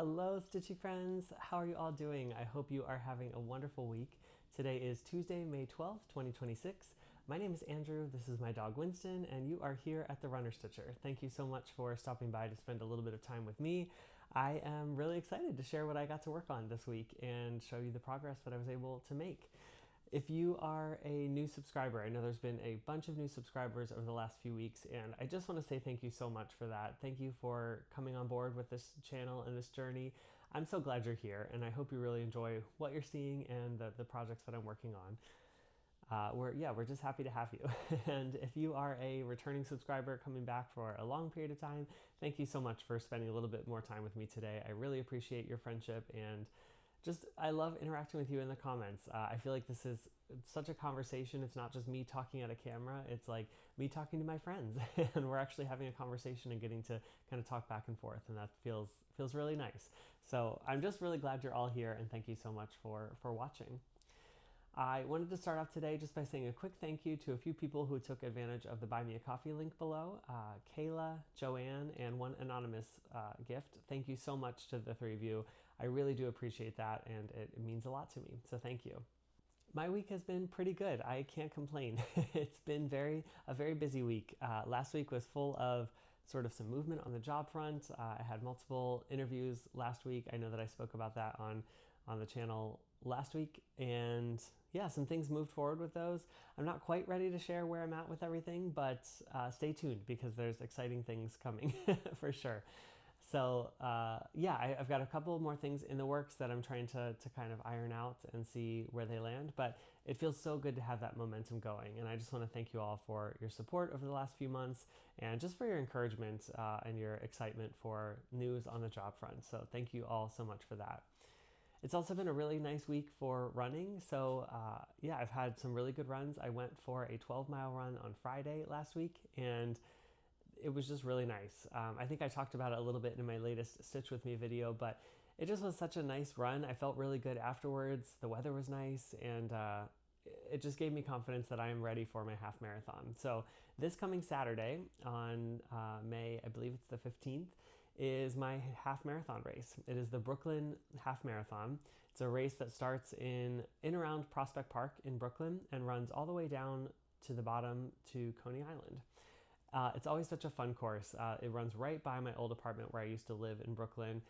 Hello, Stitchy friends. How are you all doing? I hope you are having a wonderful week. Today is Tuesday, May 12th, 2026. My name is Andrew, this is my dog Winston, and you are here at the Runner Stitcher. Thank you so much for stopping by to spend a little bit of time with me. I am really excited to share what I got to work on this week and show you the progress that I was able to make. If you are a new subscriber, I know there's been a bunch of new subscribers over the last few weeks, and I just want to say thank you so much for that. Thank you for coming on board with this channel and this journey. I'm so glad you're here, and I hope you really enjoy what you're seeing and the projects that I'm working on. We're just happy to have you. And if you are a returning subscriber coming back for a long period of time, thank you so much for spending a little bit more time with me today. I really appreciate your friendship, and I love interacting with you in the comments. I feel like this is such a conversation. It's not just me talking at a camera. It's like me talking to my friends and we're actually having a conversation and getting to kind of talk back and forth, and that feels really nice. So I'm just really glad you're all here, and thank you so much for watching. I wanted to start off today just by saying a quick thank you to a few people who took advantage of the Buy Me a Coffee link below. Kayla, Joanne, and one anonymous gift. Thank you so much to the three of you. I really do appreciate that, and it means a lot to me, so thank you. My week has been pretty good. I can't complain. It's been a very busy week. Last week was full of sort of some movement on the job front. I had multiple interviews last week. I know that I spoke about that on the channel last week, and yeah, some things moved forward with those. I'm not quite ready to share where I'm at with everything, but stay tuned because there's exciting things coming for sure. So I've got a couple more things in the works that I'm trying to kind of iron out and see where they land, but it feels so good to have that momentum going. And I just want to thank you all for your support over the last few months, and just for your encouragement and your excitement for news on the job front. So thank you all so much for that. It's also been a really nice week for running. So I've had some really good runs. I went for a 12-mile run on Friday last week, and it was just really nice. I think I talked about it a little bit in my latest Stitch With Me video, but it just was such a nice run. I felt really good afterwards. The weather was nice, and it just gave me confidence that I am ready for my half marathon. So this coming Saturday on May, I believe it's the 15th, is my half marathon race. It is the Brooklyn Half Marathon. It's a race that starts in around Prospect Park in Brooklyn and runs all the way down to the bottom to Coney Island. It's always such a fun course. It runs right by my old apartment where I used to live in Brooklyn.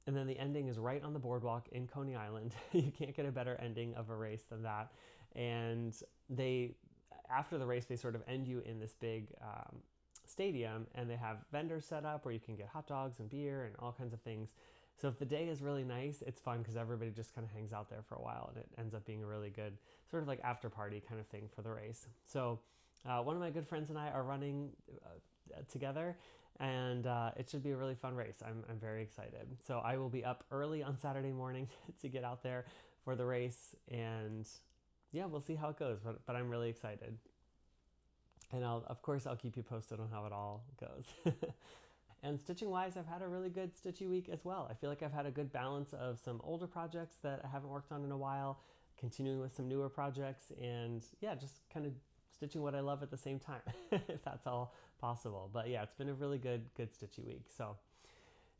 And then the ending is right on the boardwalk in Coney Island. You can't get a better ending of a race than that. And after the race, they sort of end you in this big stadium, and they have vendors set up where you can get hot dogs and beer and all kinds of things. So if the day is really nice, it's fun because everybody just kind of hangs out there for a while, and it ends up being a really good sort of like after party kind of thing for the race. So one of my good friends and I are running together, and it should be a really fun race. I'm very excited. So I will be up early on Saturday morning to get out there for the race, and yeah, we'll see how it goes, but I'm really excited. And of course I'll keep you posted on how it all goes. And stitching wise, I've had a really good stitchy week as well. I feel like I've had a good balance of some older projects that I haven't worked on in a while, continuing with some newer projects, and yeah, just kind of stitching what I love at the same time, if that's all possible. But yeah, it's been a really good stitchy week. So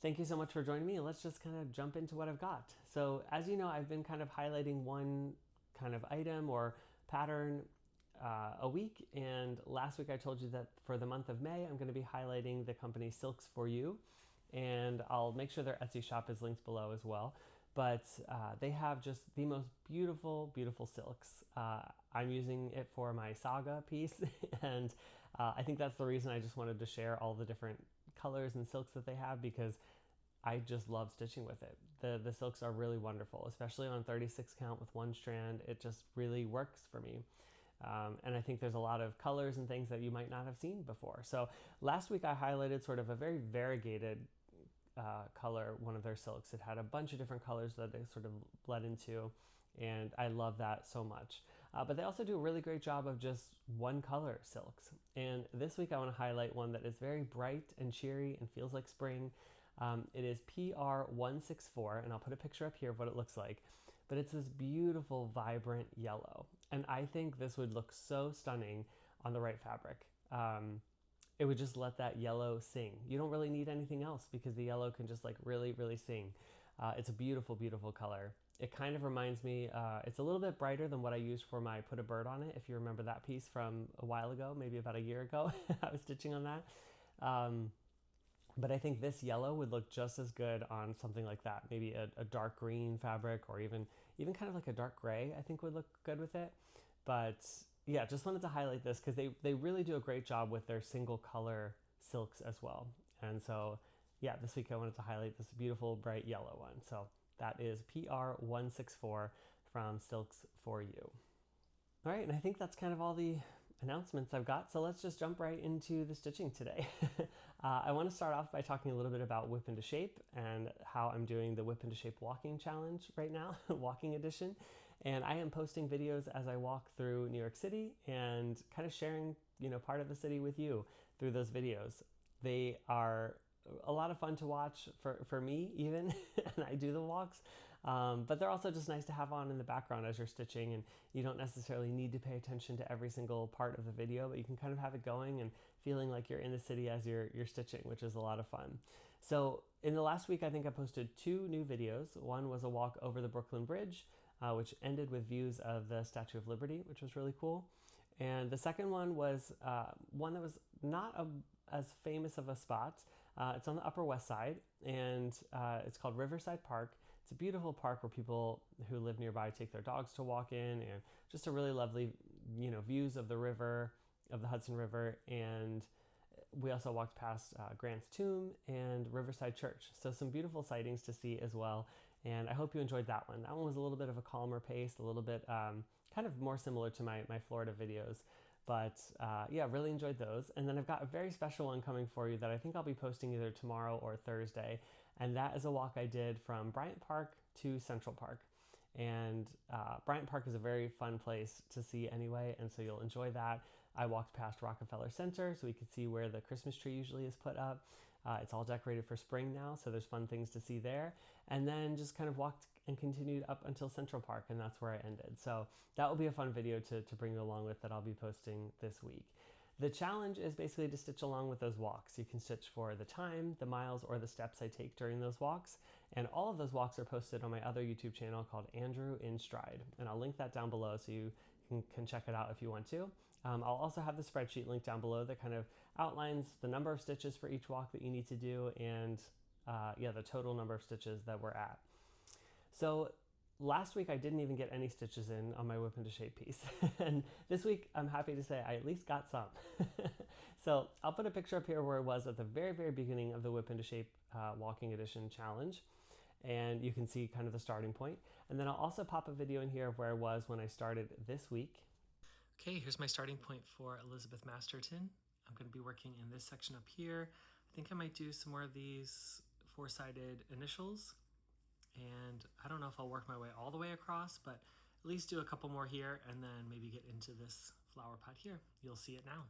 thank you so much for joining me, and let's just kind of jump into what I've got. So as you know, I've been kind of highlighting one kind of item or pattern a week, and last week I told you that for the month of May I'm going to be highlighting the company Silks For You, and I'll make sure their Etsy shop is linked below as well. But they have just the most beautiful silks. I'm using it for my Saga piece, and I think that's the reason I just wanted to share all the different colors and silks that they have, because I just love stitching with it. The silks are really wonderful, especially on 36 count with one strand. It just really works for me. And I think there's a lot of colors and things that you might not have seen before. So last week I highlighted sort of a very variegated color, one of their silks. It had a bunch of different colors that they sort of bled into, and I love that so much. But they also do a really great job of just one color silks. And this week I want to highlight one that is very bright and cheery and feels like spring. It is PR164, and I'll put a picture up here of what it looks like. But it's this beautiful, vibrant yellow. And I think this would look so stunning on the right fabric. It would just let that yellow sing. You don't really need anything else because the yellow can just like really, really sing. It's a beautiful, beautiful color. It kind of reminds me, it's a little bit brighter than what I used for my Put a Bird on It. If you remember that piece from a while ago, maybe about a year ago, I was stitching on that. But I think this yellow would look just as good on something like that. Maybe a dark green fabric, or even kind of like a dark gray, I think would look good with it. But yeah, just wanted to highlight this because they really do a great job with their single color silks as well. And so yeah, this week I wanted to highlight this beautiful bright yellow one. So that is PR164 from Silks for You. All right, and I think that's kind of all the announcements I've got, so let's just jump right into the stitching today. I want to start off by talking a little bit about Whip into Shape and how I'm doing the Whip into Shape walking challenge right now, walking edition. And I am posting videos as I walk through New York City and kind of sharing, part of the city with you through those videos. They are a lot of fun to watch for me even, and I do the walks. But they're also just nice to have on in the background as you're stitching, and you don't necessarily need to pay attention to every single part of the video, but you can kind of have it going and feeling like you're in the city as you're stitching, which is a lot of fun. So in the last week, I think I posted 2 new videos. One was a walk over the Brooklyn Bridge, which ended with views of the Statue of Liberty, which was really cool. And the second one was one that was not as famous of a spot. It's on the Upper West Side, and it's called Riverside Park. It's a beautiful park where people who live nearby take their dogs to walk in, and just a really lovely, views of the river, of the Hudson River. And we also walked past Grant's Tomb and Riverside Church. So some beautiful sightings to see as well. And I hope you enjoyed that one. That one was a little bit of a calmer pace, a little bit kind of more similar to my Florida videos. But yeah, really enjoyed those. And then I've got a very special one coming for you that I think I'll be posting either tomorrow or Thursday. And that is a walk I did from Bryant Park to Central Park. And Bryant Park is a very fun place to see anyway, and so you'll enjoy that. I walked past Rockefeller Center so we could see where the Christmas tree usually is put up. It's all decorated for spring now, so there's fun things to see there. And then just kind of walked and continued up until Central Park, and that's where I ended. So that will be a fun video to bring you along with that I'll be posting this week. The challenge is basically to stitch along with those walks. You can stitch for the time, the miles, or the steps I take during those walks. And all of those walks are posted on my other YouTube channel called Andrew in Stride. And I'll link that down below so you can check it out if you want to. I'll also have the spreadsheet linked down below that kind of outlines the number of stitches for each walk that you need to do, and the total number of stitches that we're at. So last week I didn't even get any stitches in on my Whip into Shape piece. And this week I'm happy to say I at least got some. So I'll put a picture up here where it was at the very, very beginning of the Whip into Shape walking edition challenge. And you can see kind of the starting point. And then I'll also pop a video in here of where I was when I started this week. Okay, here's my starting point for Elizabeth Masterton. I'm going to be working in this section up here. I think I might do some more of these 4-sided initials. And I don't know if I'll work my way all the way across, but at least do a couple more here and then maybe get into this flower pot here. You'll see it now.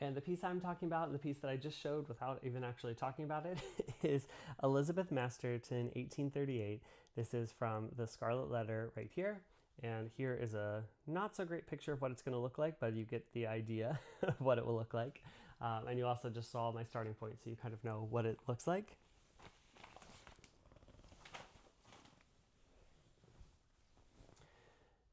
And the piece I'm talking about, and the piece that I just showed without even actually talking about it, is Elizabeth Masterton, 1838. This is from the Scarlet letter right here. And here is a not so great picture of what it's going to look like, but you get the idea of what it will look like. And you also just saw my starting point, so you kind of know what it looks like.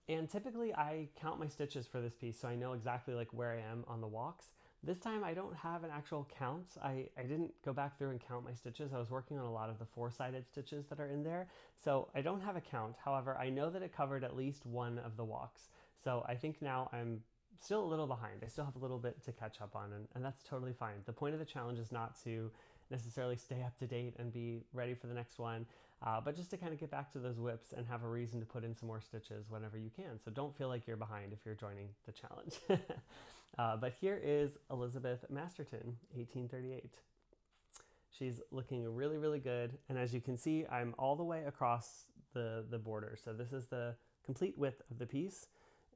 And typically I count my stitches for this piece, so I know exactly like where I am on the walks. This time I don't have an actual count. I didn't go back through and count my stitches. I was working on a lot of the 4-sided stitches that are in there, so I don't have a count. However, I know that it covered at least one of the walks. So I think now I'm still a little behind. I still have a little bit to catch up on, and that's totally fine. The point of the challenge is not to necessarily stay up to date and be ready for the next one, but just to kind of get back to those whips and have a reason to put in some more stitches whenever you can. So don't feel like you're behind if you're joining the challenge. But here is Elizabeth Masterton, 1838. She's looking really, really good. And as you can see, I'm all the way across the border. So this is the complete width of the piece.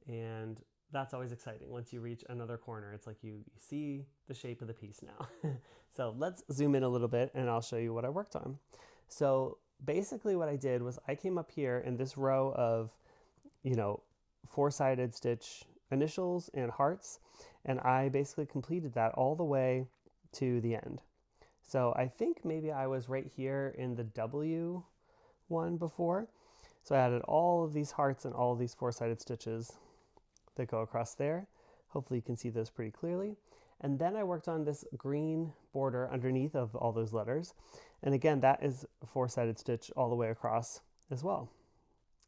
And that's always exciting. Once you reach another corner, it's like you see the shape of the piece now. So let's zoom in a little bit and I'll show you what I worked on. So basically what I did was I came up here in this row of, 4-sided stitch initials and hearts, and I basically completed that all the way to the end. So I think maybe I was right here in the W one before. So I added all of these hearts and all of these four-sided stitches that go across there. Hopefully you can see those pretty clearly. And then I worked on this green border underneath of all those letters. And again, that is a four-sided stitch all the way across as well.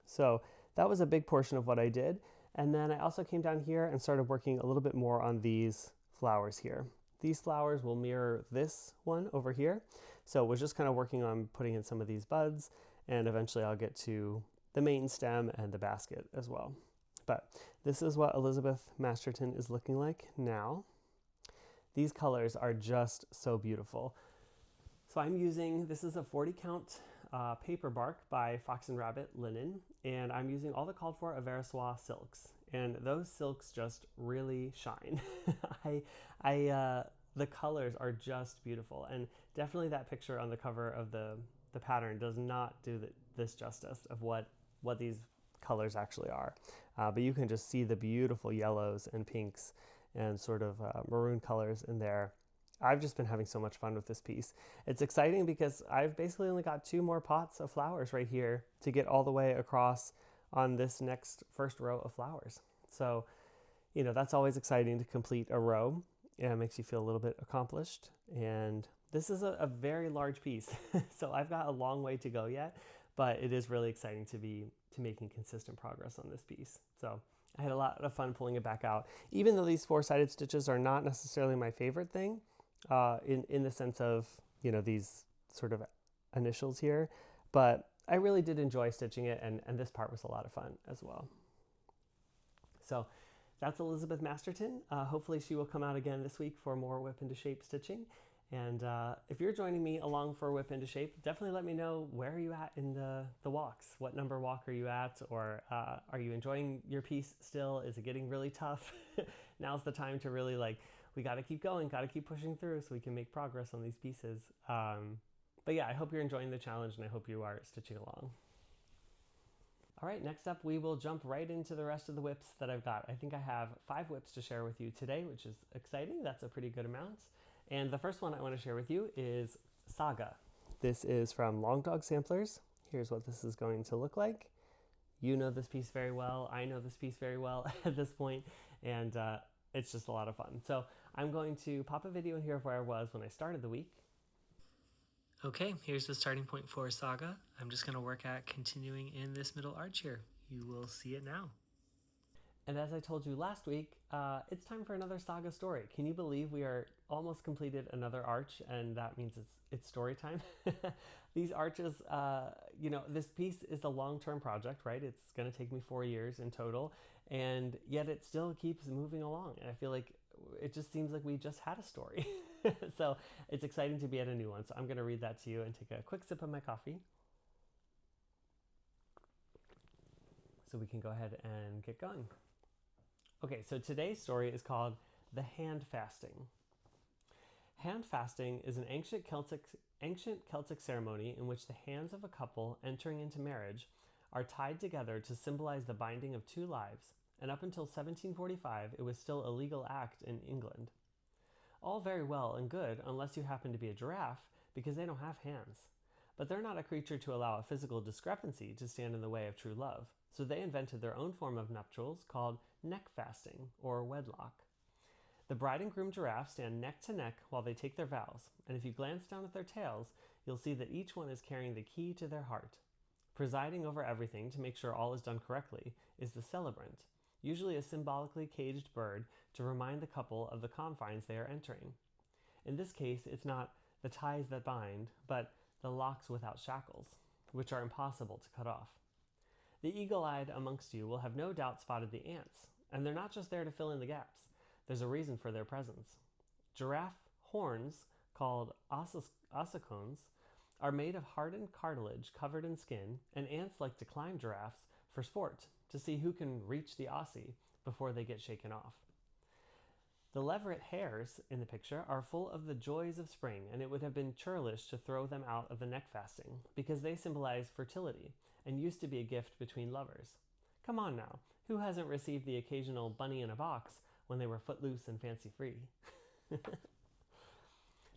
So that was a big portion of what I did. And then I also came down here and started working a little bit more on these flowers here. These flowers will mirror this one over here. So was just kind of working on putting in some of these buds, and eventually I'll get to the main stem and the basket as well. But this is what Elizabeth Masterton is looking like now. These colors are just so beautiful. So I'm using, this is a 40 count paper bark by Fox and Rabbit linen, and I'm using all the called for Aversois silks, and those silks just really shine. The colors are just beautiful, and definitely that picture on the cover of the pattern does not do this justice of what these colors actually are. But you can just see the beautiful yellows and pinks and sort of maroon colors in there. I've just been having so much fun with this piece. It's exciting because I've basically only got 2 more pots of flowers right here to get all the way across on this next first row of flowers. So, you know, that's always exciting to complete a row. It makes you feel a little bit accomplished. And this is a very large piece. So I've got a long way to go yet, but it is really exciting to be making consistent progress on this piece. So I had a lot of fun pulling it back out. Even though these four-sided stitches are not necessarily my favorite thing, in the sense of, you know, these sort of initials here, but I really did enjoy stitching it, and this part was a lot of fun as well. So that's Elizabeth Masterton. Hopefully she will come out again this week for more Whip into Shape stitching. And if you're joining me along for Whip into Shape, definitely let me know, where are you at in the walks? What number walk are you at? Or are you enjoying your piece still? Is it getting really tough? Now's the time to really, like, we got to keep going, got to keep pushing through so we can make progress on these pieces. But yeah, I hope you're enjoying the challenge, and I hope you are stitching along. All right, next up we will jump right into the rest of the whips that I've got. I think I have 5 whips to share with you today, which is exciting. That's a pretty good amount. And the first one I want to share with you is Saga. This is from Long Dog Samplers. Here's what this is going to look like. You know this piece very well. I know this piece very well at this point, and it's just a lot of fun. So I'm going to pop a video in here of where I was when I started the week. Okay, here's the starting point for Saga. I'm just going to work at continuing in this middle arch here. You will see it now. And as I told you last week, it's time for another Saga story. Can you believe we are almost completed another arch, and that means it's story time? These arches, you know, this piece is a long-term project, right? It's going to take me 4 years in total, and yet it still keeps moving along. And I feel like it just seems like we just had a story. So it's exciting to be at a new one. So I'm going to read that to you and take a quick sip of my coffee, so we can go ahead and get going. Okay, so today's story is called The Hand Fasting. Hand fasting is an ancient Celtic ceremony in which the hands of a couple entering into marriage are tied together to symbolize the binding of 2 lives, and up until 1745 it was still a legal act in England. All very well and good unless you happen to be a giraffe, because they don't have hands. But they're not a creature to allow a physical discrepancy to stand in the way of true love, so they invented their own form of nuptials called neck fasting, or wedlock. The bride and groom giraffes stand neck to neck while they take their vows, and if you glance down at their tails, you'll see that each one is carrying the key to their heart. Presiding over everything to make sure all is done correctly is the celebrant, usually a symbolically caged bird to remind the couple of the confines they are entering. In this case, it's not the ties that bind, but the locks without shackles, which are impossible to cut off. The eagle-eyed amongst you will have no doubt spotted the ants, and they're not just there to fill in the gaps. There's a reason for their presence. Giraffe horns, called ossicones, are made of hardened cartilage covered in skin, and ants like to climb giraffes for sport, to see who can reach the ossie before they get shaken off. The leveret hares in the picture are full of the joys of spring, and it would have been churlish to throw them out of the neck fasting, because they symbolize fertility and used to be a gift between lovers. Come on now, who hasn't received the occasional bunny in a box when they were footloose and fancy-free?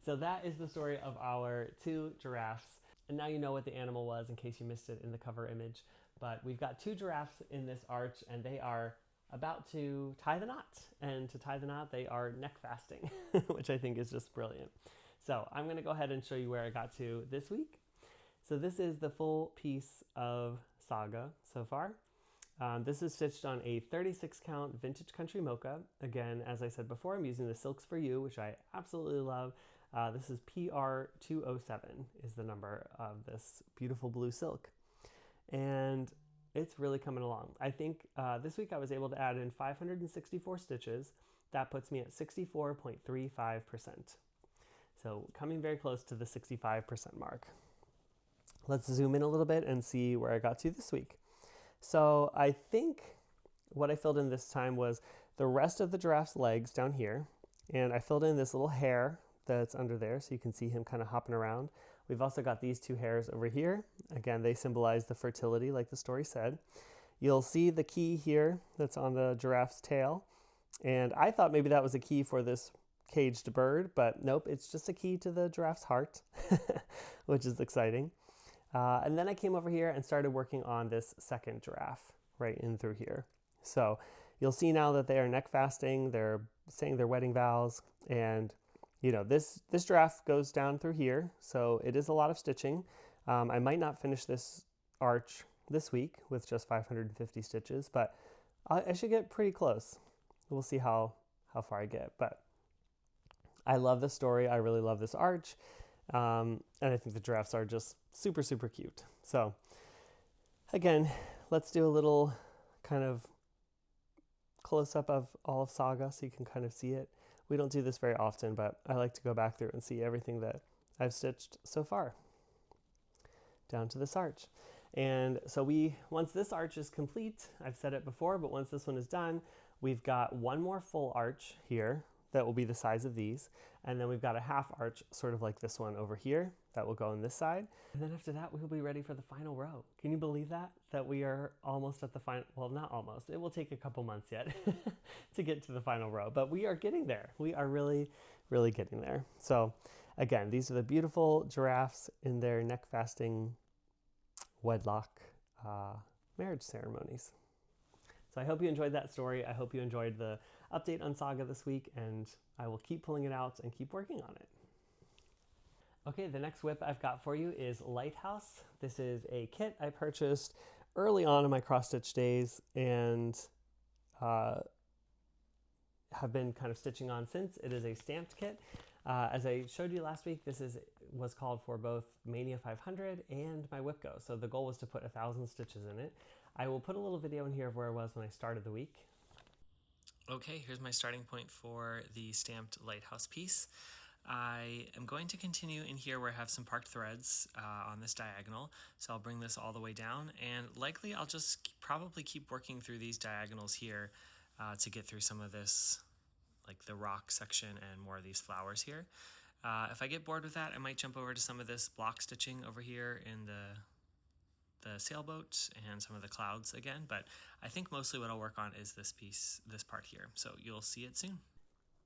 So that is the story of our 2 giraffes. And now you know what the animal was in case you missed it in the cover image. But we've got 2 giraffes in this arch, and they are about to tie the knot. And to tie the knot, they are neck fasting, which I think is just brilliant. So I'm going to go ahead and show you where I got to this week. So this is the full piece of Saga so far. This is stitched on a 36 count vintage country mocha. Again, as I said before, I'm using the Silks for You, which I absolutely love. This is PR207 is the number of this beautiful blue silk. And it's really coming along. I think this week I was able to add in 564 stitches. That puts me at 64.35%. So coming very close to the 65% mark. Let's zoom in a little bit and see where I got to this week. So I think what I filled in this time was the rest of the giraffe's legs down here. And I filled in this little hair that's under there so you can see him kind of hopping around. We've also got these 2 hairs over here. Again, they symbolize the fertility like the story said. You'll see the key here that's on the giraffe's tail. And I thought maybe that was a key for this caged bird, but nope, it's just a key to the giraffe's heart, which is exciting. And then I came over here and started working on this second giraffe right in through here. So you'll see now that they are neck fasting, they're saying their wedding vows, and you know, this giraffe goes down through here, so it is a lot of stitching. I might not finish this arch this week with just 550 stitches, but I should get pretty close. We'll see how far I get, but I love this story. I really love this arch. And I think the giraffes are just super, super cute. So again, let's do a little kind of close-up of all of Saga so you can kind of see it. We don't do this very often, but I like to go back through and see everything that I've stitched so far down to this arch. And so once this arch is complete, I've said it before, but once this one is done, we've got one more full arch here that will be the size of these. And then we've got a half arch, sort of like this one over here, that will go on this side. And then after that, we'll be ready for the final row. Can you believe that? That we are almost at the final, well, not almost. It will take a couple months yet to get to the final row, but we are getting there. We are really, really getting there. So again, these are the beautiful giraffes in their neck fasting wedlock marriage ceremonies. So I hope you enjoyed that story. I hope you enjoyed the update on Saga this week, and I will keep pulling it out and keep working on it. Okay, the next WIP I've got for you is Lighthouse. This is a kit I purchased early on in my cross-stitch days and have been kind of stitching on since. It is a stamped kit. As I showed you last week, this was called for both MAYnia 500 and my WIP Go. So the goal was to put 1,000 stitches in it. I will put a little video in here of where I was when I started the week. Okay, here's my starting point for the stamped Lighthouse piece. I am going to continue in here where I have some parked threads on this diagonal. So I'll bring this all the way down, and likely I'll just probably keep working through these diagonals here to get through some of this, like the rock section and more of these flowers here. If I get bored with that, I might jump over to some of this block stitching over here in the sailboat and some of the clouds again, but I think mostly what I'll work on is this piece, this part here. So you'll see it soon.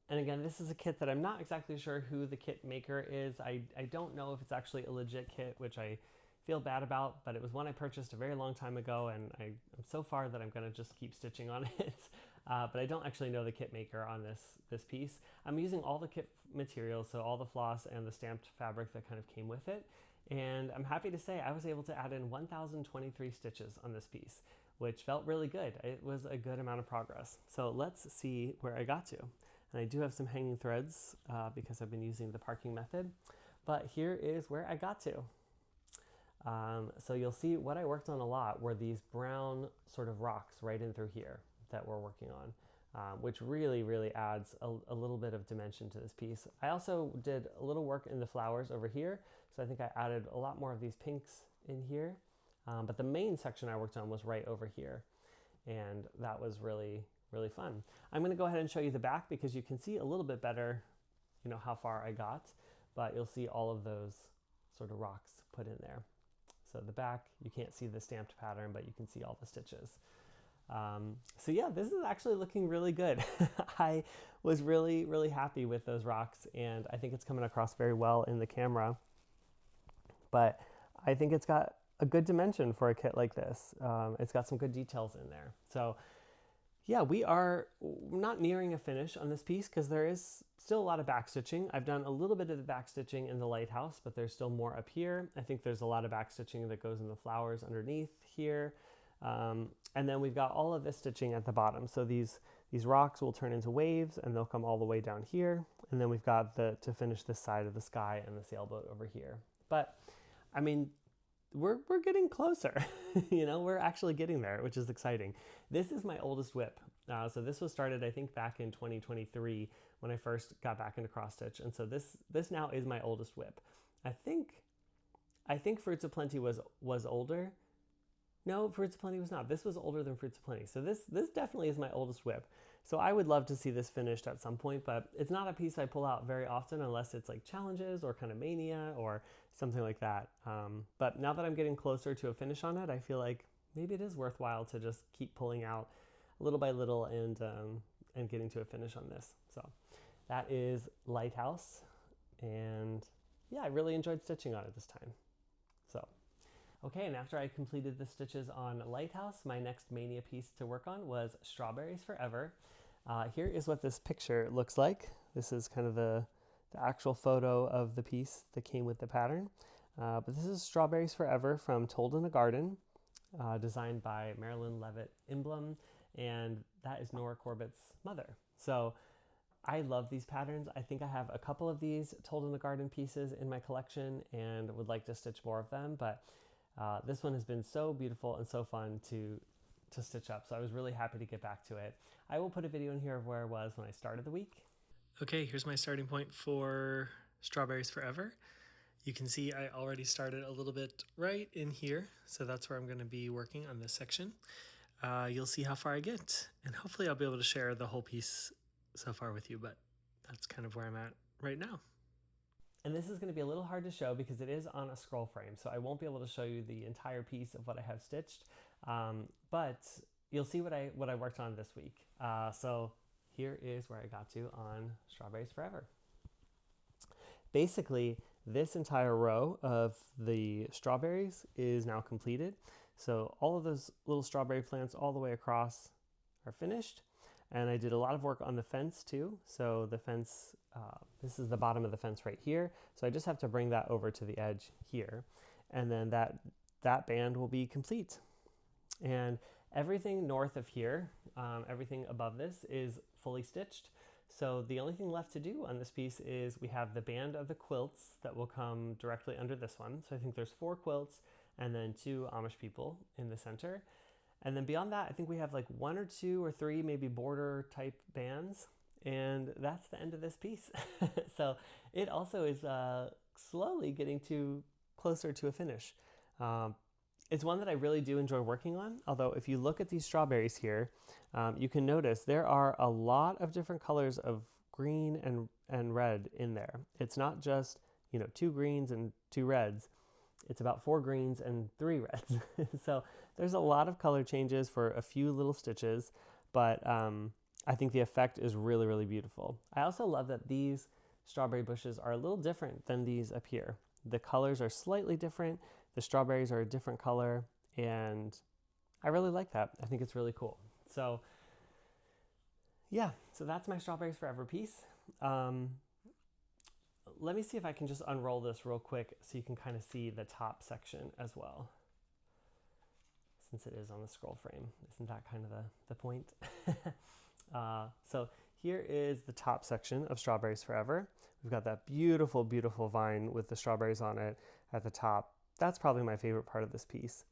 And again, this is a kit that I'm not exactly sure who the kit maker is. I don't know if it's actually a legit kit, which I feel bad about, but it was one I purchased a very long time ago, and I'm so far that I'm gonna just keep stitching on it. But I don't actually know the kit maker on this piece. I'm using all the kit materials, so all the floss and the stamped fabric that kind of came with it. And I'm happy to say I was able to add in 1,023 stitches on this piece, which felt really good. It was a good amount of progress. So let's see where I got to. And I do have some hanging threads because I've been using the parking method, but here is where I got to. So you'll see what I worked on a lot were these brown sort of rocks right in through here that we're working on, which really, really adds a little bit of dimension to this piece. I also did a little work in the flowers over here. So I think I added a lot more of these pinks in here, but the main section I worked on was right over here. And that was really, really fun. I'm gonna go ahead and show you the back because you can see a little bit better, you know, how far I got, but you'll see all of those sort of rocks put in there. So the back, you can't see the stamped pattern, but you can see all the stitches. So yeah, this is actually looking really good. I was really, really happy with those rocks, and I think it's coming across very well in the camera. But I think it's got a good dimension for a kit like this. It's got some good details in there. So yeah, we are not nearing a finish on this piece because there is still a lot of backstitching. I've done a little bit of the backstitching in the lighthouse, but there's still more up here. I think there's a lot of backstitching that goes in the flowers underneath here. And then we've got all of this stitching at the bottom. So these rocks will turn into waves and they'll come all the way down here. And then we've got to finish this side of the sky and the sailboat over here. But I mean, we're getting closer. You know, we're actually getting there, which is exciting. This is my oldest whip. So this was started, I think, back in 2023 when I first got back into cross stitch. And so this now is my oldest whip. I think Fruits of Plenty was older. No, Fruits of Plenty was not. This was older than Fruits of Plenty. So this definitely is my oldest whip. So I would love to see this finished at some point, but it's not a piece I pull out very often unless it's like challenges or kind of Mania or something like that. But now that I'm getting closer to a finish on it, I feel like maybe it is worthwhile to just keep pulling out little by little and getting to a finish on this. So that is Lighthouse. And yeah, I really enjoyed stitching on it this time. So. Okay, and after I completed the stitches on Lighthouse, my next Mania piece to work on was Strawberries Forever. Here is what this picture looks like. This is kind of the actual photo of the piece that came with the pattern. But this is Strawberries Forever from Told in a Garden, designed by Marilyn Levitt Imblum, and that is Nora Corbett's mother. So I love these patterns. I think I have a couple of these Told in the Garden pieces in my collection and would like to stitch more of them, but this one has been so beautiful and so fun to stitch up, so I was really happy to get back to it. I will put a video in here of where I was when I started the week. Okay, here's my starting point for Strawberries Forever. You can see I already started a little bit right in here, so that's where I'm going to be working on this section. You'll see how far I get, and hopefully I'll be able to share the whole piece so far with you, but that's kind of where I'm at right now. And this is going to be a little hard to show because it is on a scroll frame, so I won't be able to show you the entire piece of what I have stitched, but you'll see what I worked on this week. So here is where I got to on Strawberries Forever. Basically, this entire row of the strawberries is now completed. So all of those little strawberry plants all the way across are finished. And I did a lot of work on the fence too. So the fence, this is the bottom of the fence right here. So I just have to bring that over to the edge here. And then that band will be complete. And everything north of here, everything above this is fully stitched. So the only thing left to do on this piece is we have the band of the quilts that will come directly under this one. So I think there's 4 quilts and then 2 Amish people in the center. And then beyond that, I think we have like 1 or 2 or 3 maybe border type bands. And that's the end of this piece. So it also is slowly getting closer to a finish. It's one that I really do enjoy working on. Although if you look at these strawberries here, you can notice there are a lot of different colors of green and red in there. It's not just, 2 greens and 2 reds. It's about 4 greens and 3 reds. So there's a lot of color changes for a few little stitches, but I think the effect is really, really beautiful. I also love that these strawberry bushes are a little different than these up here. The colors are slightly different. The strawberries are a different color, and I really like that. I think it's really cool. So yeah, so that's my Strawberries Forever piece. Let me see if I can just unroll this real quick so you can kind of see the top section as well, since it is on the scroll frame. Isn't that kind of the point? So here is the top section of Strawberries Forever. We've got that beautiful, beautiful vine with the strawberries on it at the top. That's probably my favorite part of this piece.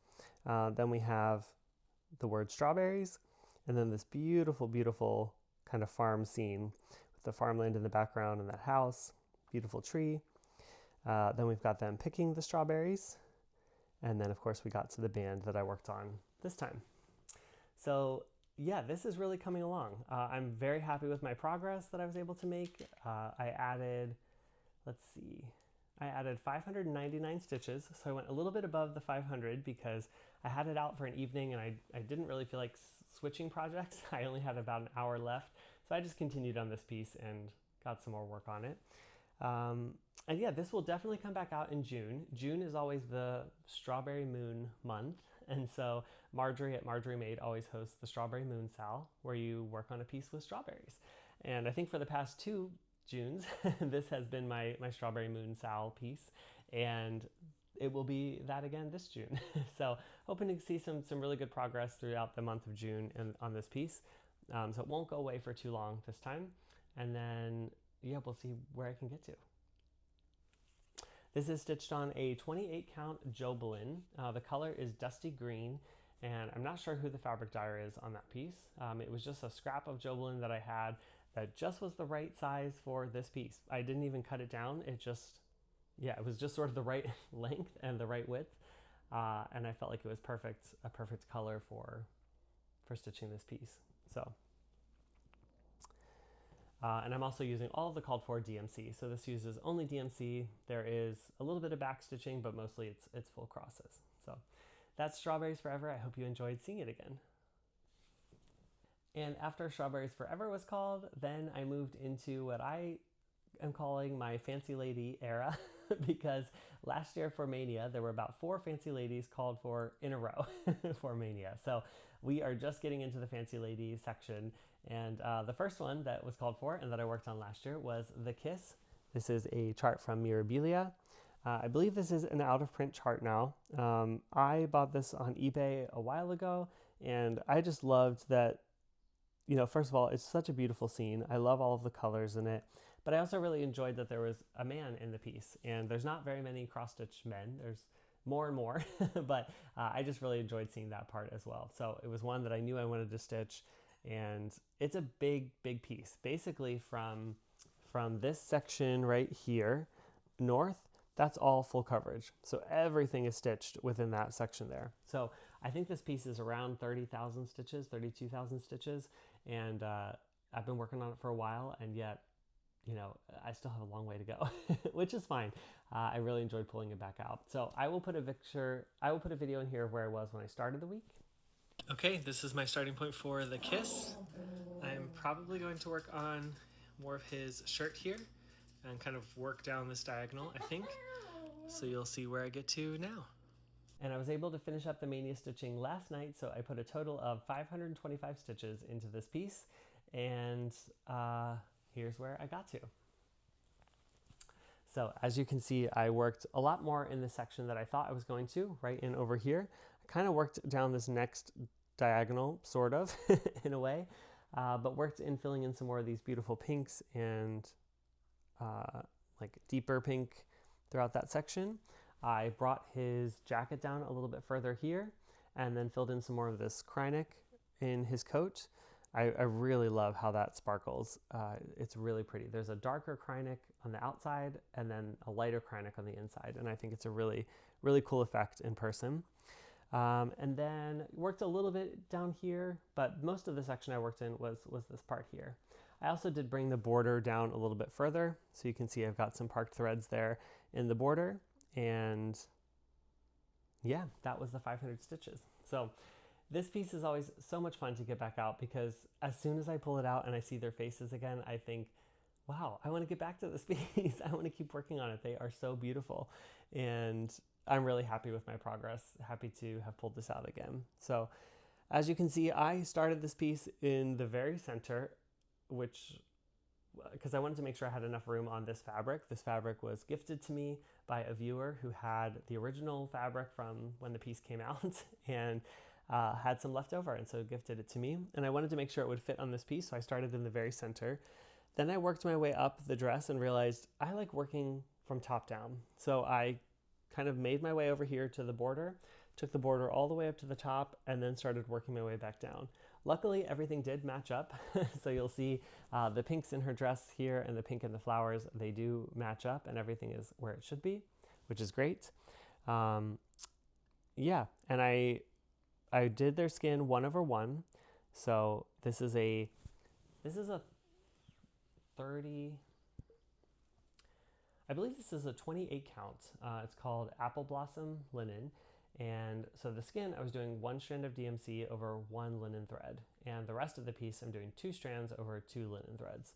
Then we have the word strawberries, and then this beautiful, beautiful kind of farm scene with the farmland in the background and that house, beautiful tree. Then we've got them picking the strawberries. And then of course we got to the band that I worked on this time. So yeah, this is really coming along. I'm very happy with my progress that I was able to make. I added 599 stitches, so I went a little bit above the 500 because I had it out for an evening and I didn't really feel like switching projects. I only had about an hour left, so I just continued on this piece and got some more work on it. And yeah, this will definitely come back out in June. June is always the Strawberry Moon month. And so Marjorie at Marjorie Made always hosts the Strawberry Moon Sal, where you work on a piece with strawberries. And I think for the past 2 Junes, this has been my Strawberry Moon Sal piece. And it will be that again this June. So hoping to see some really good progress throughout the month of June and on this piece. So it won't go away for too long this time. And then, yeah, we'll see where I can get to. This is stitched on a 28 count Jobelin. The color is dusty green, and I'm not sure who the fabric dyer is on that piece. It was just a scrap of Jobelin that I had that just was the right size for this piece. I didn't even cut it down. It was just sort of the right length and the right width. And I felt like it was a perfect color for stitching this piece. So, and I'm also using all of the called for DMC. So this uses only DMC. There is a little bit of back stitching, but mostly it's full crosses. So that's Strawberries Forever. I hope you enjoyed seeing it again. And after Strawberries Forever was called, then I moved into what I am calling my Fancy Lady era because last year for Mania, there were about 4 Fancy Ladies called for in a row for Mania. So we are just getting into the Fancy Lady section. And the first one that was called for and that I worked on last year was The Kiss. This is a chart from Mirabilia. I believe this is an out of print chart now. I bought this on eBay a while ago, and I just loved that, you know, first of all, it's such a beautiful scene. I love all of the colors in it, but I also really enjoyed that there was a man in the piece, and there's not very many cross-stitch men. There's more and more, but I just really enjoyed seeing that part as well. So it was one that I knew I wanted to stitch, and it's a big piece. Basically from this section right here, north, that's all full coverage. So everything is stitched within that section there. So I think this piece is around 30,000 stitches, 32,000 stitches. And I've been working on it for a while, and yet, you know, I still have a long way to go, which is fine. I really enjoyed pulling it back out. So I will put a video in here of where I was when I started the week. Okay, this is my starting point for The Kiss. I'm probably going to work on more of his shirt here and kind of work down this diagonal, I think. So you'll see where I get to now. And I was able to finish up the Mania stitching last night, so I put a total of 525 stitches into this piece, and here's where I got to. So as you can see, I worked a lot more in the section that I thought I was going to, right in over here. I kind of worked down this next diagonal, sort of, in a way, but worked in filling in some more of these beautiful pinks and like deeper pink throughout that section. I brought his jacket down a little bit further here and then filled in some more of this Krynic in his coat. I really love how that sparkles. It's really pretty. There's a darker Krynic on the outside and then a lighter Krynic on the inside, and I think it's a really cool effect in person. And then worked a little bit down here, but most of the section I worked in was this part here. I also did bring the border down a little bit further, so you can see I've got some parked threads there in the border, and yeah, that was the 500 stitches. So this piece is always so much fun to get back out because as soon as I pull it out and I see their faces again, I think, wow, I want to get back to this piece. I want to keep working on it. They are so beautiful, and I'm really happy with my progress, happy to have pulled this out again. So as you can see, I started this piece in the very center, because I wanted to make sure I had enough room on this fabric. This fabric was gifted to me by a viewer who had the original fabric from when the piece came out and had some left over, and so gifted it to me. And I wanted to make sure it would fit on this piece, so I started in the very center. Then I worked my way up the dress and realized I like working from top down. So I kind of made my way over here to the border, took the border all the way up to the top, and then started working my way back down. Luckily, everything did match up. So you'll see the pinks in her dress here and the pink in the flowers, they do match up, and everything is where it should be, which is great. Yeah, and I did their skin 1/1. So this is a 30, I believe this is a 28 count. It's called Apple Blossom Linen. And so the skin, I was doing 1 strand of DMC over 1 linen thread. And the rest of the piece, I'm doing 2 strands over 2 linen threads.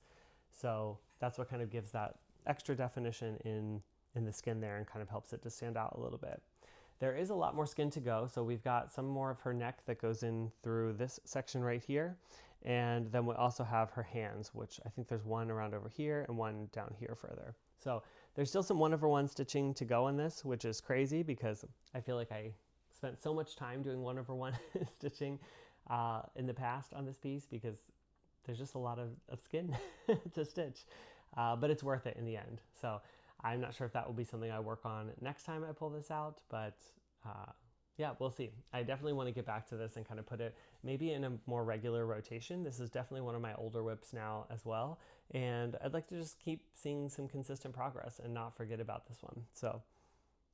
So that's what kind of gives that extra definition in the skin there and kind of helps it to stand out a little bit. There is a lot more skin to go, so we've got some more of her neck that goes in through this section right here, and then we also have her hands, which I think there's one around over here and one down here further. So there's still some 1/1 stitching to go in this, which is crazy because I feel like I spent so much time doing 1/1 stitching in the past on this piece because there's just a lot of skin to stitch, but it's worth it in the end. So I'm not sure if that will be something I work on next time I pull this out, but yeah, we'll see. I definitely want to get back to this and kind of put it maybe in a more regular rotation. This is definitely one of my older whips now as well, and I'd like to just keep seeing some consistent progress and not forget about this one. So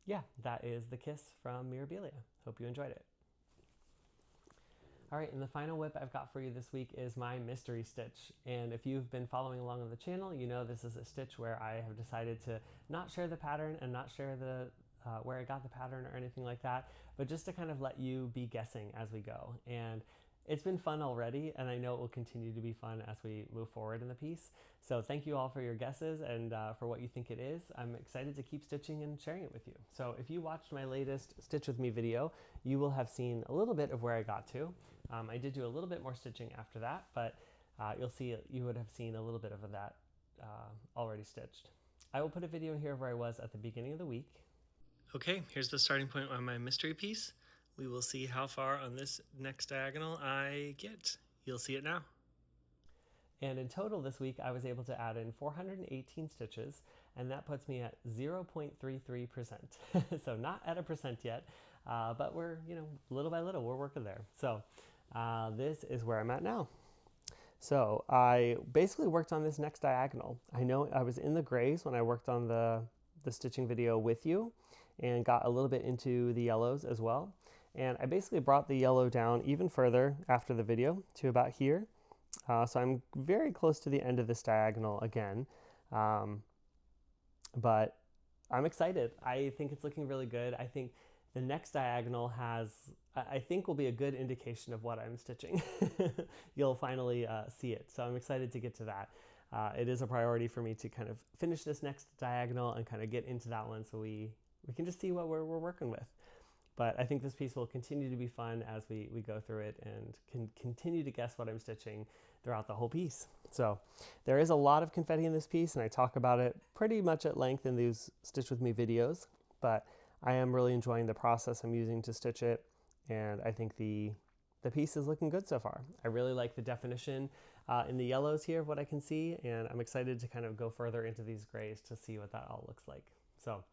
yeah, that is the Kiss from Mirabilia. Hope you enjoyed it. All right, and the final whip I've got for you this week is my mystery stitch. And if you've been following along on the channel, you know this is a stitch where I have decided to not share the pattern and not share the where I got the pattern or anything like that, but just to kind of let you be guessing as we go. And it's been fun already, and I know it will continue to be fun as we move forward in the piece. So thank you all for your guesses and for what you think it is. I'm excited to keep stitching and sharing it with you. So if you watched my latest Stitch With Me video, you will have seen a little bit of where I got to. I did do a little bit more stitching after that, but you would have seen a little bit of that already stitched. I will put a video in here of where I was at the beginning of the week. Okay, here's the starting point on my mystery piece. We will see how far on this next diagonal I get. You'll see it now. And in total this week, I was able to add in 418 stitches, and that puts me at 0.33%. So not at a percent yet, but we're, little by little, we're working there. So this is where I'm at now. So I basically worked on this next diagonal. I know I was in the grays when I worked on the stitching video with you and got a little bit into the yellows as well. And I basically brought the yellow down even further after the video to about here. So I'm very close to the end of this diagonal again, but I'm excited. I think it's looking really good. I think the next diagonal will be a good indication of what I'm stitching. You'll finally see it. So I'm excited to get to that. It is a priority for me to kind of finish this next diagonal and kind of get into that one so we can just see what we're working with. But I think this piece will continue to be fun as we go through it and can continue to guess what I'm stitching throughout the whole piece. So there is a lot of confetti in this piece, and I talk about it pretty much at length in these Stitch With Me videos, but I am really enjoying the process I'm using to stitch it, and I think the piece is looking good so far. I really like the definition in the yellows here of what I can see, and I'm excited to kind of go further into these grays to see what that all looks like. So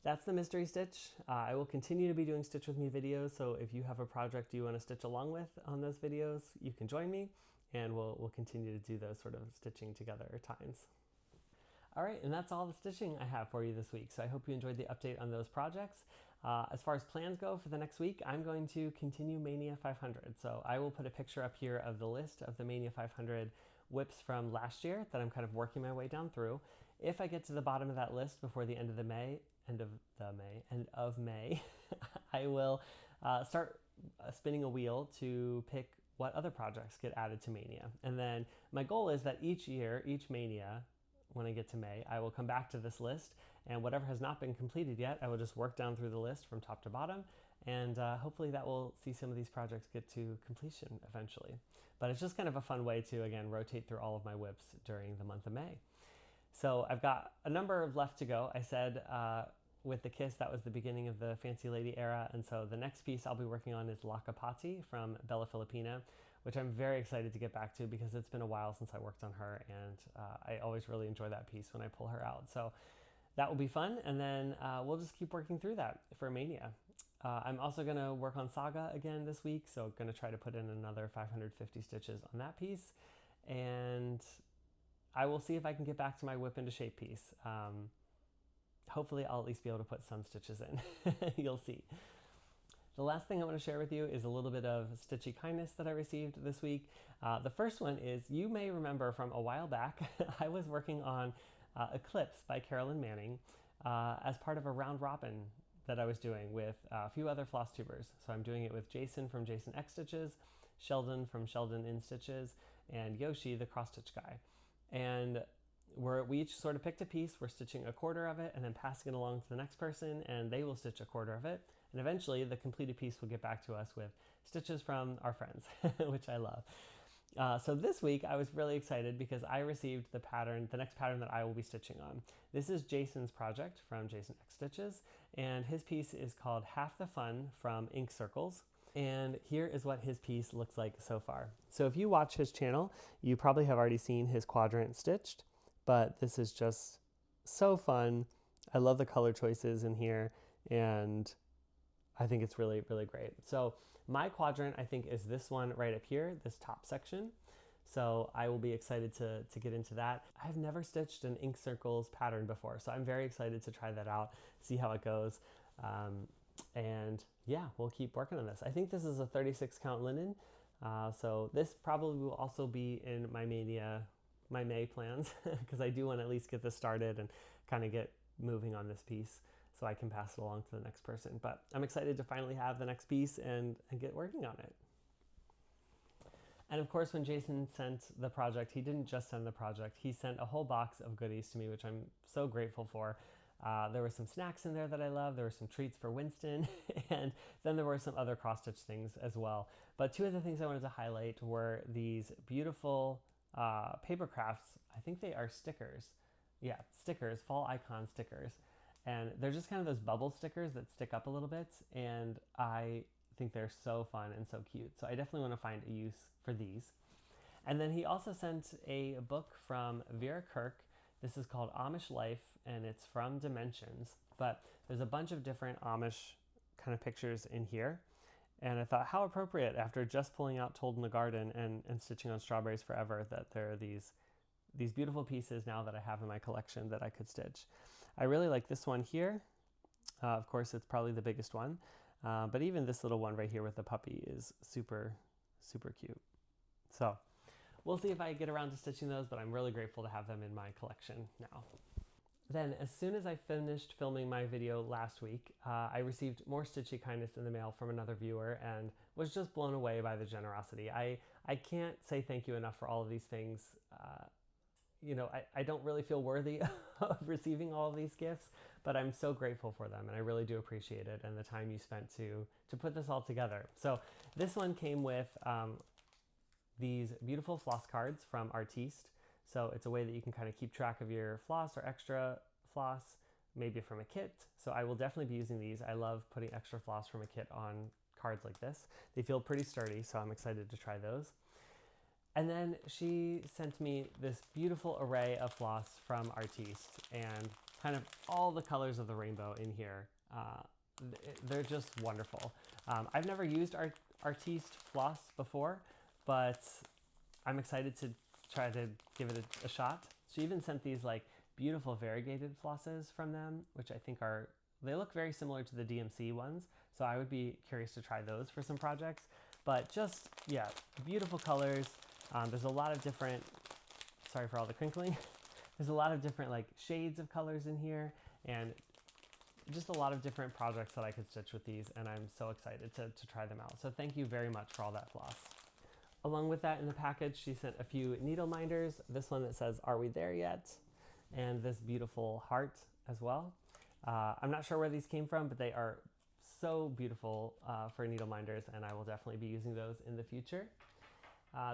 that's the mystery stitch. I will continue to be doing Stitch With Me videos, so if you have a project you want to stitch along with on those videos, you can join me, and we'll continue to do those sort of stitching together at times. All right, and that's all the stitching I have for you this week, so I hope you enjoyed the update on those projects. As far as plans go for the next week, I'm going to continue Mania 500, so I will put a picture up here of the list of the Mania 500 whips from last year that I'm kind of working my way down through. If I get to the bottom of that list before the end of May, I will start spinning a wheel to pick what other projects get added to Mania. And then my goal is that each year, each Mania, when I get to May, I will come back to this list, and whatever has not been completed yet, I will just work down through the list from top to bottom, and hopefully that will see some of these projects get to completion eventually. But it's just kind of a fun way to, again, rotate through all of my whips during the month of May. So I've got a number left to go. I said with the Kiss, that was the beginning of the Fancy Lady era, and so the next piece I'll be working on is La Capati from Bella Filipina, which I'm very excited to get back to because it's been a while since I worked on her, and I always really enjoy that piece when I pull her out. So that will be fun, and then we'll just keep working through that for Mania. I'm also going to work on Saga again this week, so going to try to put in another 550 stitches on that piece, and I will see if I can get back to my whip into shape piece. Hopefully I'll at least be able to put some stitches in. You'll see. The last thing I want to share with you is a little bit of Stitchy kindness that I received this week. The first one is, you may remember from a while back, I was working on Eclipse by Carolyn Manning as part of a round robin that I was doing with a few other Flosstubers. So I'm doing it with Jason from Jason X Stitches, Sheldon from Sheldon In Stitches, and Yoshi, the cross stitch guy. And we each sort of picked a piece, we're stitching a quarter of it and then passing it along to the next person, and they will stitch a quarter of it. And eventually the completed piece will get back to us with stitches from our friends, which I love. So this week I was really excited because I received the next pattern that I will be stitching on. This is Jason's project from Jason X Stitches, and his piece is called Half the Fun from Ink Circles. And here is what his piece looks like so far. So if you watch his channel, you probably have already seen his quadrant stitched, but this is just so fun. I love the color choices in here, and I think it's really, really great. So my quadrant, I think, is this one right up here, this top section. So I will be excited to get into that. I've never stitched an Ink Circles pattern before, so I'm very excited to try that out, see how it goes. And yeah, we'll keep working on this. I think this is a 36 count linen. So this probably will also be in my Mania, my May plans, because I do want to at least get this started and kind of get moving on this piece so I can pass it along to the next person. But I'm excited to finally have the next piece and get working on it. And of course, when Jason sent the project, he didn't just send the project, he sent a whole box of goodies to me, which I'm so grateful for. There were some snacks in there that I love. There were some treats for Winston, and then there were some other cross-stitch things as well. But two of the things I wanted to highlight were these beautiful paper crafts. I think they are stickers. Yeah, stickers, fall icon stickers. And they're just kind of those bubble stickers that stick up a little bit, and I think they're so fun and so cute. So I definitely want to find a use for these. And then he also sent a book from Vera Kirk. This is called Amish Life, and it's from Dimensions, but there's a bunch of different Amish kind of pictures in here. And I thought, how appropriate after just pulling out Told in the Garden and stitching on Strawberries Forever, that there are these beautiful pieces now that I have in my collection that I could stitch. I really like this one here. Of course, it's probably the biggest one, but even this little one right here with the puppy is super, super cute. So we'll see if I get around to stitching those, but I'm really grateful to have them in my collection now. Then, as soon as I finished filming my video last week, I received more Stitchy kindness in the mail from another viewer and was just blown away by the generosity. I can't say thank you enough for all of these things. You know, I don't really feel worthy of receiving all of these gifts, but I'm so grateful for them, and I really do appreciate it and the time you spent to put this all together. So this one came with these beautiful floss cards from Artiste. So it's a way that you can kind of keep track of your floss or extra floss, maybe from a kit. So I will definitely be using these. I love putting extra floss from a kit on cards like this. They feel pretty sturdy, so I'm excited to try those. And then she sent me this beautiful array of floss from Artiste, and kind of all the colors of the rainbow in here. They're just wonderful. I've never used Artiste floss before, but I'm excited to try to give it a shot. She even sent these like beautiful variegated flosses from them, which I think they look very similar to the DMC ones. So I would be curious to try those for some projects. But just, yeah, beautiful colors. There's a lot of different, sorry for all the crinkling. There's a lot of different like shades of colors in here, and just a lot of different projects that I could stitch with these, and I'm so excited to try them out. So thank you very much for all that floss. Along with that in the package, she sent a few needle minders, this one that says, "Are we there yet?" and this beautiful heart as well. I'm not sure where these came from, but they are so beautiful for needle minders, and I will definitely be using those in the future.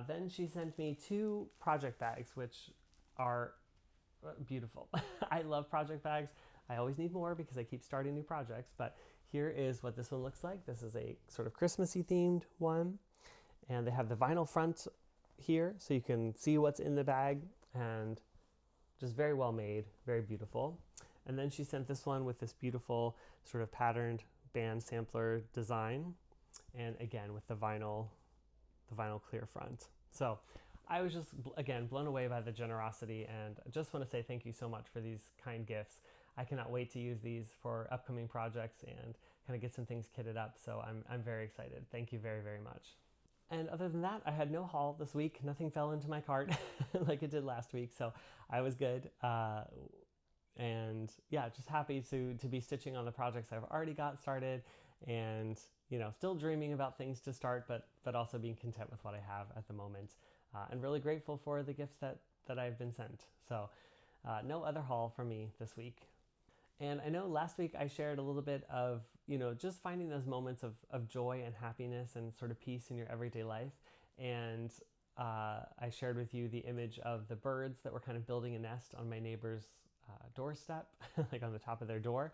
Then she sent me two project bags, which are beautiful. I love project bags. I always need more because I keep starting new projects, but here is what this one looks like. This is a sort of Christmassy themed one, and they have the vinyl front here so you can see what's in the bag, and just very well made, very beautiful. And then she sent this one with this beautiful sort of patterned band sampler design, and again with the vinyl clear front. So I was just, again, blown away by the generosity, and I just want to say thank you so much for these kind gifts. I cannot wait to use these for upcoming projects and kind of get some things kitted up, so I'm very excited. Thank you very, very much. And other than that, I had no haul this week. Nothing fell into my cart like it did last week, so I was good. And yeah, just happy to be stitching on the projects I've already got started, and you know, still dreaming about things to start, but also being content with what I have at the moment, and really grateful for the gifts that I've been sent. So no other haul from me this week. And I know last week I shared a little bit of, just finding those moments of joy and happiness and sort of peace in your everyday life. And I shared with you the image of the birds that were kind of building a nest on my neighbor's doorstep, like on the top of their door.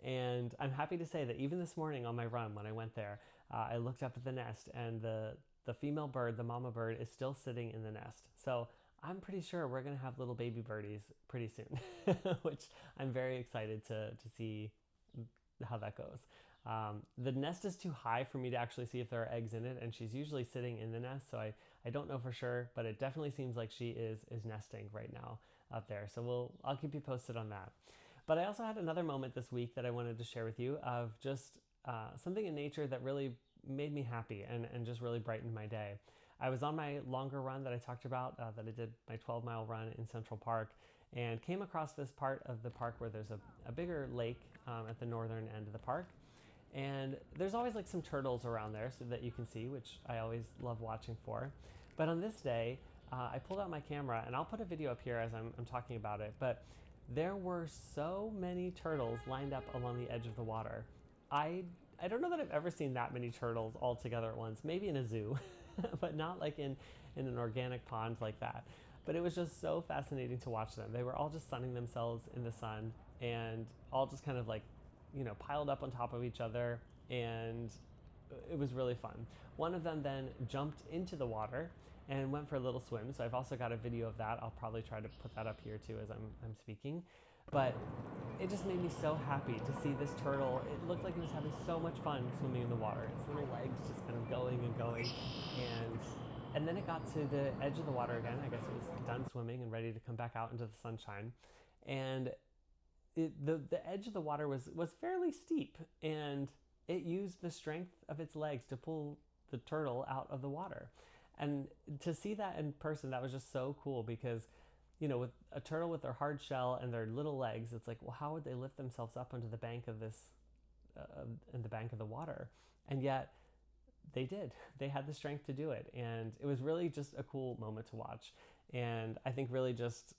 And I'm happy to say that even this morning on my run, when I went there, I looked up at the nest, and the female bird, the mama bird, is still sitting in the nest. So I'm pretty sure we're going to have little baby birdies pretty soon, which I'm very excited to see how that goes. The nest is too high for me to actually see if there are eggs in it, and she's usually sitting in the nest, so I don't know for sure, but it definitely seems like she is nesting right now up there. So I'll keep you posted on that. But I also had another moment this week that I wanted to share with you of just something in nature that really made me happy and just really brightened my day. I was on my longer run that I talked about, that I did my 12-mile run in Central Park, and came across this part of the park where there's a bigger lake at the northern end of the park. And there's always like some turtles around there so that you can see, which I always love watching for. But on this day, I pulled out my camera, and I'll put a video up here as I'm talking about it, but there were so many turtles lined up along the edge of the water. I don't know that I've ever seen that many turtles all together at once, maybe in a zoo, but not like in an organic pond like that. But it was just so fascinating to watch them. They were all just sunning themselves in the sun, and all just kind of like, piled up on top of each other, and it was really fun. One of them then jumped into the water and went for a little swim, so I've also got a video of that. I'll probably try to put that up here too as I'm speaking. But it just made me so happy to see this turtle. It looked like it was having so much fun swimming in the water. Its little legs just kind of going and going, and then it got to the edge of the water again. I guess it was done swimming and ready to come back out into the sunshine. And the edge of the water was fairly steep, and it used the strength of its legs to pull the turtle out of the water. And to see that in person, that was just so cool, because with a turtle with their hard shell and their little legs, it's like, well, how would they lift themselves up onto the bank of this in the bank of the water? And yet they did. They had the strength to do it, and it was really just a cool moment to watch. And I think really just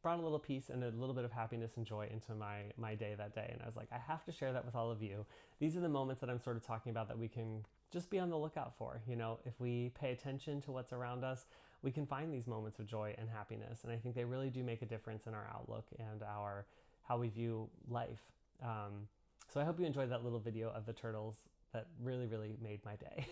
brought a little peace and a little bit of happiness and joy into my day that day. And I was like, I have to share that with all of you. These are the moments that I'm sort of talking about that we can just be on the lookout for. If we pay attention to what's around us, we can find these moments of joy and happiness. And I think they really do make a difference in our outlook and how we view life. So I hope you enjoyed that little video of the turtles. That really, really made my day.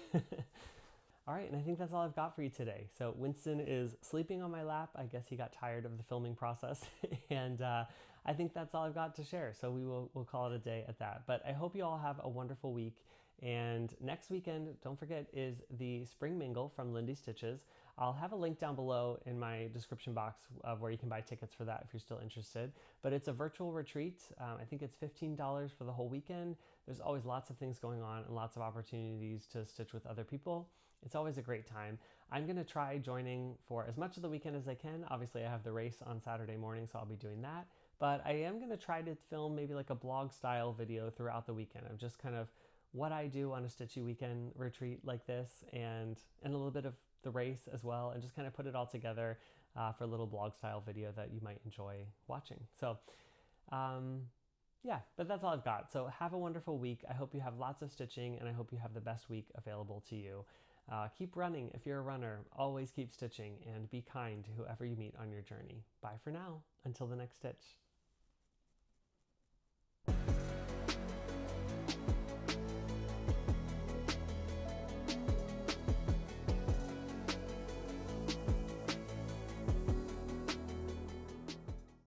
All right, and I think that's all I've got for you today. So Winston is sleeping on my lap. I guess he got tired of the filming process. And I think that's all I've got to share. So we'll call it a day at that. But I hope you all have a wonderful week. And next weekend, don't forget, is the Spring Mingle from Lindy Stitches. I'll have a link down below in my description box of where you can buy tickets for that if you're still interested. But it's a virtual retreat. I think it's $15 for the whole weekend. There's always lots of things going on and lots of opportunities to stitch with other people. It's always a great time. I'm going to try joining for as much of the weekend as I can. Obviously, I have the race on Saturday morning, so I'll be doing that. But I am going to try to film maybe like a blog style video throughout the weekend of just kind of what I do on a Stitchy weekend retreat like this, and a little bit of the race as well, and just kind of put it all together for a little blog style video that you might enjoy watching. So but that's all I've got. So have a wonderful week. I hope you have lots of stitching, and I hope you have the best week available to you. Keep running if you're a runner. Always keep stitching, and be kind to whoever you meet on your journey. Bye for now. Until the next stitch.